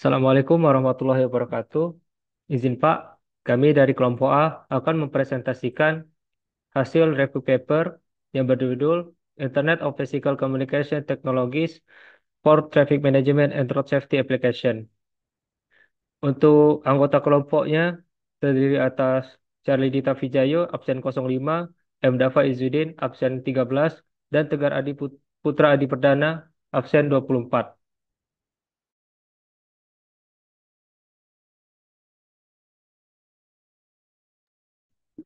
Assalamualaikum warahmatullahi wabarakatuh. Izin Pak, kami dari kelompok A akan mempresentasikan hasil review paper yang berjudul Internet of Physical Communication Technologies for Traffic Management and Road Safety Application. Untuk anggota kelompoknya terdiri atas Charlie Dita Vijayo, absen 05, M. Dava Izzuddin, absen 13, dan Tegar Adi Putra Adi Perdana, absen 24.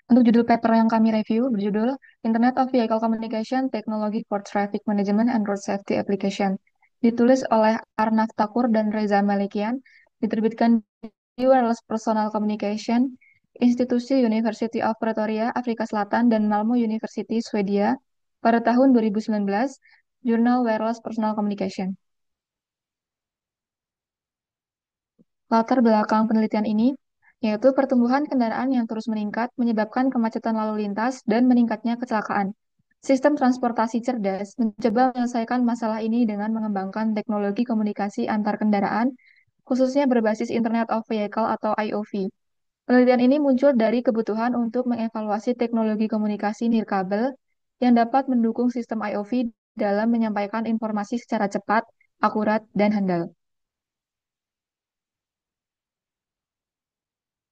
Untuk judul paper yang kami review berjudul Internet of Vehicle Communication Technology for Traffic Management and Road Safety Application. Ditulis oleh Arnav Thakur dan Reza Malikian, diterbitkan di Wireless Personal Communication, Institusi University of Pretoria, Afrika Selatan, dan Malmö University, Swedia, pada tahun 2019, Jurnal Wireless Personal Communication. Latar belakang penelitian ini yaitu pertumbuhan kendaraan yang terus meningkat menyebabkan kemacetan lalu lintas dan meningkatnya kecelakaan. Sistem transportasi cerdas mencoba menyelesaikan masalah ini dengan mengembangkan teknologi komunikasi antar kendaraan, khususnya berbasis Internet of Vehicle atau IoV. Penelitian ini muncul dari kebutuhan untuk mengevaluasi teknologi komunikasi nirkabel yang dapat mendukung sistem IoV dalam menyampaikan informasi secara cepat, akurat, dan handal.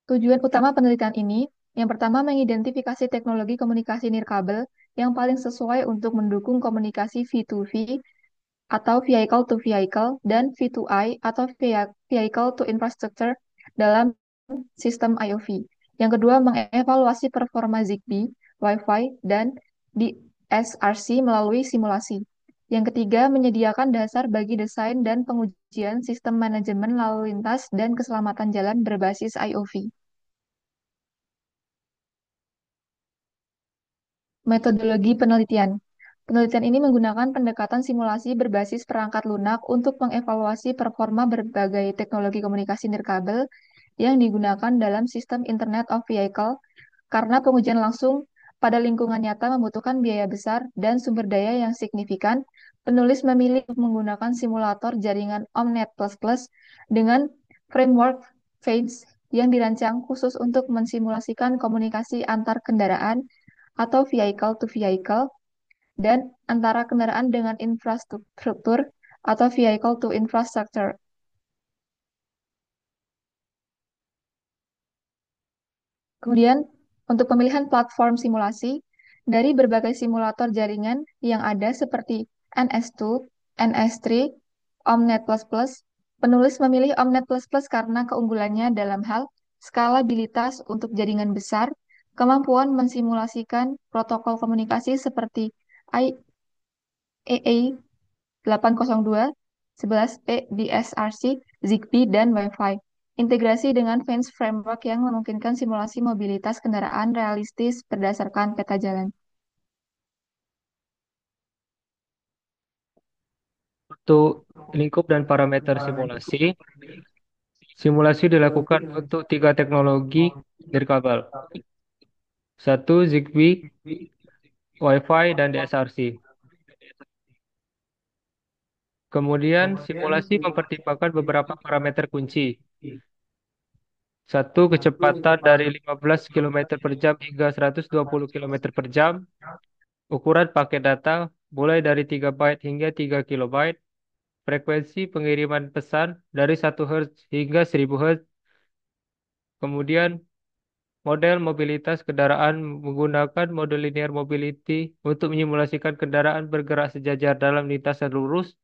Tujuan utama penelitian ini, yang pertama mengidentifikasi teknologi komunikasi nirkabel yang paling sesuai untuk mendukung komunikasi V2V atau vehicle to vehicle dan V2I atau vehicle to infrastructure dalam sistem IoV. Yang kedua, mengevaluasi performa Zigbee, Wi-Fi, dan DSRC melalui simulasi. Yang ketiga, menyediakan dasar bagi desain dan pengujian sistem manajemen lalu lintas dan keselamatan jalan berbasis IoV. Metodologi penelitian. Penelitian ini menggunakan pendekatan simulasi berbasis perangkat lunak untuk mengevaluasi performa berbagai teknologi komunikasi nirkabel yang digunakan dalam sistem Internet of Vehicle karena pengujian langsung pada lingkungan nyata membutuhkan biaya besar dan sumber daya yang signifikan. Penulis memilih untuk menggunakan simulator jaringan Omnet++ dengan framework FADES yang dirancang khusus untuk mensimulasikan komunikasi antar kendaraan atau vehicle to vehicle dan antara kendaraan dengan infrastruktur atau vehicle to infrastructure. Kemudian, untuk pemilihan platform simulasi, dari berbagai simulator jaringan yang ada seperti NS2, NS3, Omnet++, penulis memilih Omnet++ karena keunggulannya dalam hal skalabilitas untuk jaringan besar, kemampuan mensimulasikan protokol komunikasi seperti IEEE 802, 11P, DSRC, Zigbee, dan Wi-Fi. Integrasi dengan Fence Framework yang memungkinkan simulasi mobilitas kendaraan realistis berdasarkan peta jalan. Untuk lingkup dan parameter simulasi, simulasi dilakukan untuk tiga teknologi nirkabel. Satu, Zigbee, Wi-Fi, dan DSRC. Kemudian, simulasi mempertimbangkan beberapa parameter kunci. Satu, kecepatan dari 15 km per jam hingga 120 km per jam. Ukuran paket data mulai dari 3 byte hingga 3 kilobyte. Frekuensi pengiriman pesan dari 1 Hz hingga 1000 Hz. Kemudian, model mobilitas kendaraan menggunakan model linear mobility untuk menyimulasikan kendaraan bergerak sejajar dalam lintasan lurus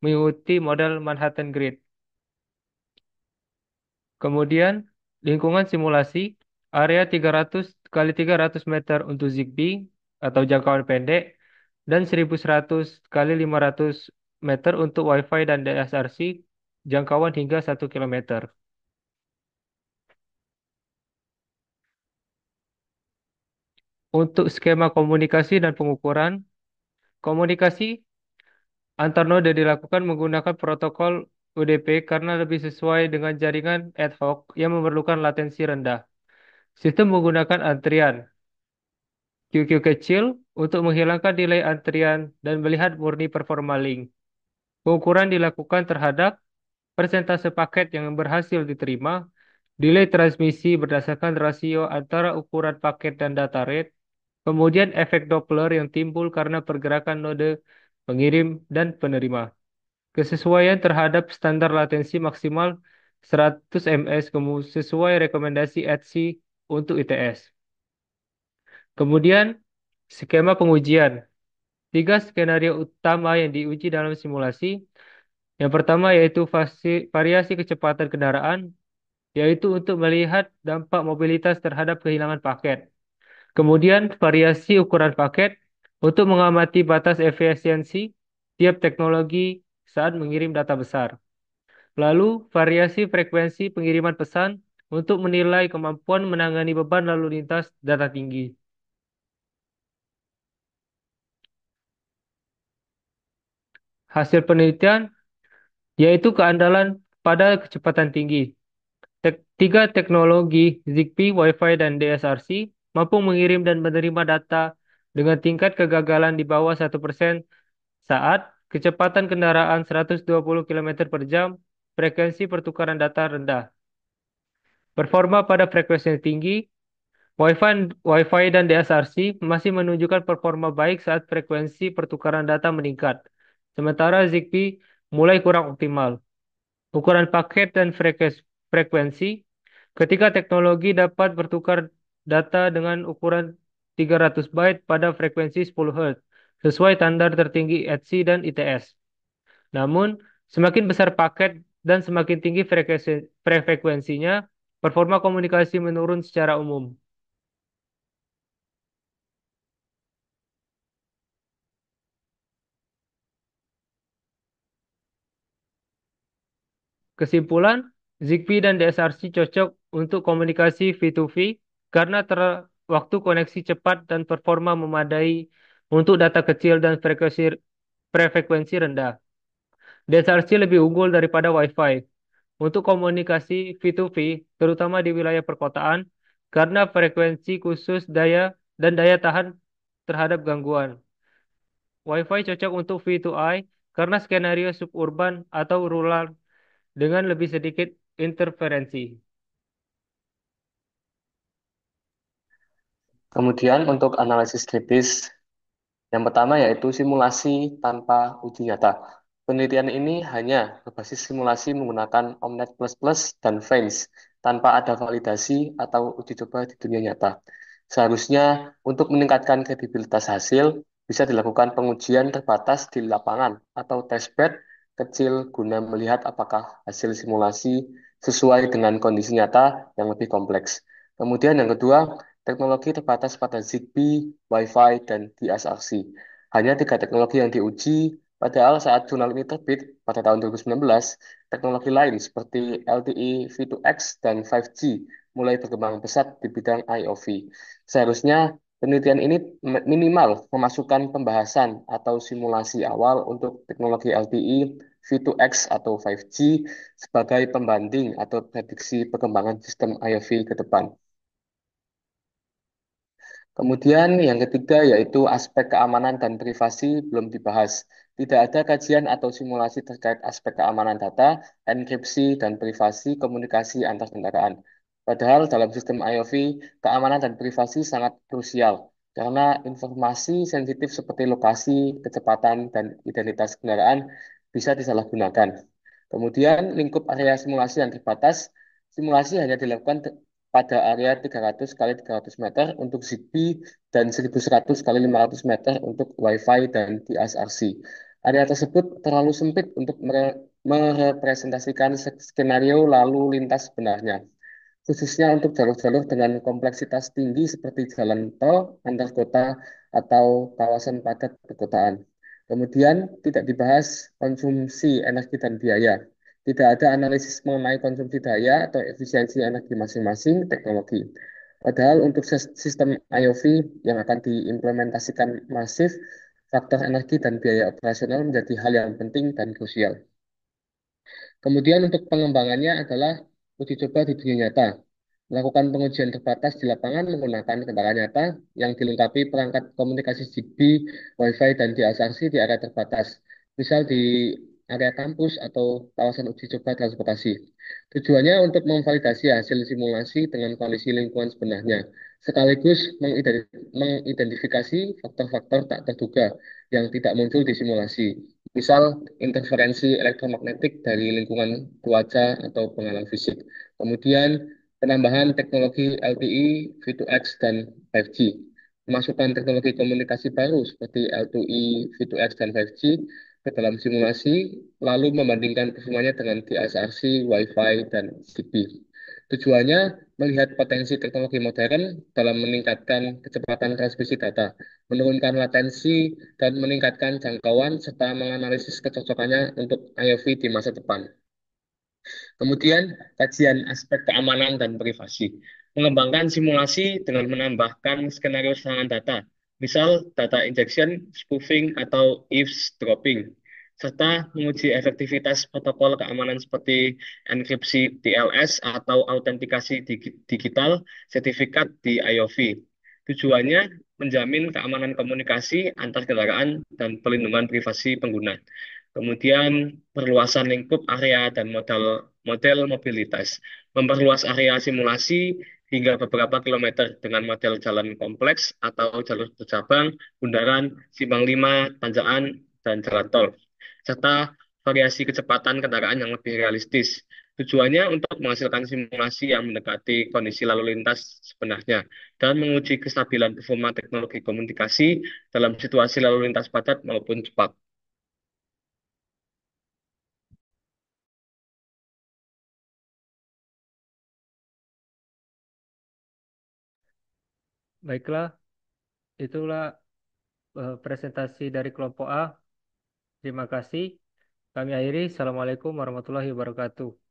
mengikuti model Manhattan Grid. Kemudian, lingkungan simulasi, area 300 kali 300 meter untuk Zigbee atau jangkauan pendek, dan 1100 kali 500 meter untuk Wi-Fi dan DSRC, jangkauan hingga 1 kilometer. Untuk skema komunikasi dan pengukuran, komunikasi antar node dilakukan menggunakan protokol UDP karena lebih sesuai dengan jaringan ad hoc yang memerlukan latensi rendah. Sistem menggunakan antrian QQ kecil untuk menghilangkan delay antrian dan melihat murni performa link. Pengukuran dilakukan terhadap persentase paket yang berhasil diterima, delay transmisi berdasarkan rasio antara ukuran paket dan data rate, kemudian efek Doppler yang timbul karena pergerakan node pengirim dan penerima. Kesesuaian terhadap standar latensi maksimal 100 ms sesuai rekomendasi ETSI untuk ITS. Kemudian, skema pengujian. Tiga skenario utama yang diuji dalam simulasi. Yang pertama yaitu variasi kecepatan kendaraan, yaitu untuk melihat dampak mobilitas terhadap kehilangan paket. Kemudian, variasi ukuran paket untuk mengamati batas efisiensi tiap teknologi saat mengirim data besar. Lalu, variasi frekuensi pengiriman pesan untuk menilai kemampuan menangani beban lalu lintas data tinggi. Hasil penelitian yaitu keandalan pada kecepatan tinggi. Tiga teknologi ZigBee, Wi-Fi, dan DSRC mampu mengirim dan menerima data dengan tingkat kegagalan di bawah 1% saat kecepatan kendaraan 120 km per jam, frekuensi pertukaran data rendah. Performa pada frekuensi tinggi, Wi-Fi dan DSRC masih menunjukkan performa baik saat frekuensi pertukaran data meningkat. Sementara ZigBee mulai kurang optimal. Ukuran paket dan frekuensi, ketika teknologi dapat bertukar data dengan ukuran 300 byte pada frekuensi 10 Hz, sesuai standar tertinggi ETSI dan ITS. Namun, semakin besar paket dan semakin tinggi frekuensinya, performa komunikasi menurun secara umum. Kesimpulan, ZigBee dan DSRC cocok untuk komunikasi V2V karena waktu koneksi cepat dan performa memadai untuk data kecil dan frekuensi rendah. DSRC lebih unggul daripada Wi-Fi untuk komunikasi V2V, terutama di wilayah perkotaan, karena frekuensi khusus dan daya tahan terhadap gangguan. Wi-Fi cocok untuk V2I karena skenario suburban atau rural dengan lebih sedikit interferensi. Kemudian untuk analisis kritis, yang pertama yaitu simulasi tanpa uji nyata. Penelitian ini hanya berbasis simulasi menggunakan Omnet++ dan French tanpa ada validasi atau uji coba di dunia nyata. Seharusnya untuk meningkatkan kredibilitas hasil, bisa dilakukan pengujian terbatas di lapangan atau testbed kecil guna melihat apakah hasil simulasi sesuai dengan kondisi nyata yang lebih kompleks. Kemudian yang kedua, teknologi terbatas pada ZigBee, Wi-Fi, dan DSRC. Hanya tiga teknologi yang diuji, padahal saat jurnal ini terbit pada tahun 2019, teknologi lain seperti LTE V2X dan 5G mulai berkembang pesat di bidang IoV. Seharusnya penelitian ini minimal memasukkan pembahasan atau simulasi awal untuk teknologi LTE, V2X atau 5G sebagai pembanding atau prediksi perkembangan sistem IoV ke depan. Kemudian yang ketiga yaitu aspek keamanan dan privasi belum dibahas. Tidak ada kajian atau simulasi terkait aspek keamanan data, enkripsi, dan privasi komunikasi antar kendaraan. Padahal dalam sistem IoV, keamanan dan privasi sangat krusial karena informasi sensitif seperti lokasi, kecepatan, dan identitas kendaraan bisa disalahgunakan. Kemudian lingkup area simulasi yang terbatas, simulasi hanya dilakukan pada area 300 kali 300 meter untuk ZigBee dan 1100 kali 500 meter untuk Wi-Fi dan DSRC. Area tersebut terlalu sempit untuk merepresentasikan skenario lalu lintas sebenarnya, khususnya untuk jalur-jalur dengan kompleksitas tinggi seperti jalan tol, antar kota, atau kawasan padat perkotaan. Kemudian tidak dibahas konsumsi energi dan biaya. Tidak ada analisis mengenai konsumsi daya atau efisiensi energi masing-masing teknologi. Padahal untuk sistem IoV yang akan diimplementasikan masif, faktor energi dan biaya operasional menjadi hal yang penting dan krusial. Kemudian untuk pengembangannya adalah uji coba di dunia nyata. Melakukan pengujian terbatas di lapangan menggunakan kendaraan nyata yang dilengkapi perangkat komunikasi ZigBee, Wi-Fi, dan DSRC di area terbatas. Misal di area kampus, atau kawasan uji coba transportasi. Tujuannya untuk memvalidasi hasil simulasi dengan kondisi lingkungan sebenarnya, sekaligus mengidentifikasi faktor-faktor tak terduga yang tidak muncul di simulasi, misal interferensi elektromagnetik dari lingkungan cuaca atau pengalam fisik. Kemudian penambahan teknologi LTE, V2X, dan 5G. Memasukkan teknologi komunikasi baru seperti L2E, V2X, dan 5G ke dalam simulasi, lalu membandingkan performanya dengan DSRC, Wi-Fi, dan Zigbee. Tujuannya melihat potensi teknologi modern dalam meningkatkan kecepatan transmisi data, menurunkan latensi, dan meningkatkan jangkauan, serta menganalisis kecocokannya untuk IoV di masa depan. Kemudian, kajian aspek keamanan dan privasi. Mengembangkan simulasi dengan menambahkan skenario serangan data, misal data injection, spoofing, atau eavesdropping, serta menguji efektivitas protokol keamanan seperti enkripsi TLS atau autentikasi digital sertifikat di IoV. Tujuannya menjamin keamanan komunikasi antar kendaraan dan pelindungan privasi pengguna. Kemudian perluasan lingkup area dan model mobilitas, memperluas area simulasi hingga beberapa kilometer dengan model jalan kompleks atau jalur bercabang, bundaran, simpang lima, tanjakan, dan jalan tol, serta variasi kecepatan kendaraan yang lebih realistis. Tujuannya untuk menghasilkan simulasi yang mendekati kondisi lalu lintas sebenarnya dan menguji kestabilan performa teknologi komunikasi dalam situasi lalu lintas padat maupun cepat. Baiklah, itulah presentasi dari kelompok A. Terima kasih. Kami akhiri. Assalamualaikum warahmatullahi wabarakatuh.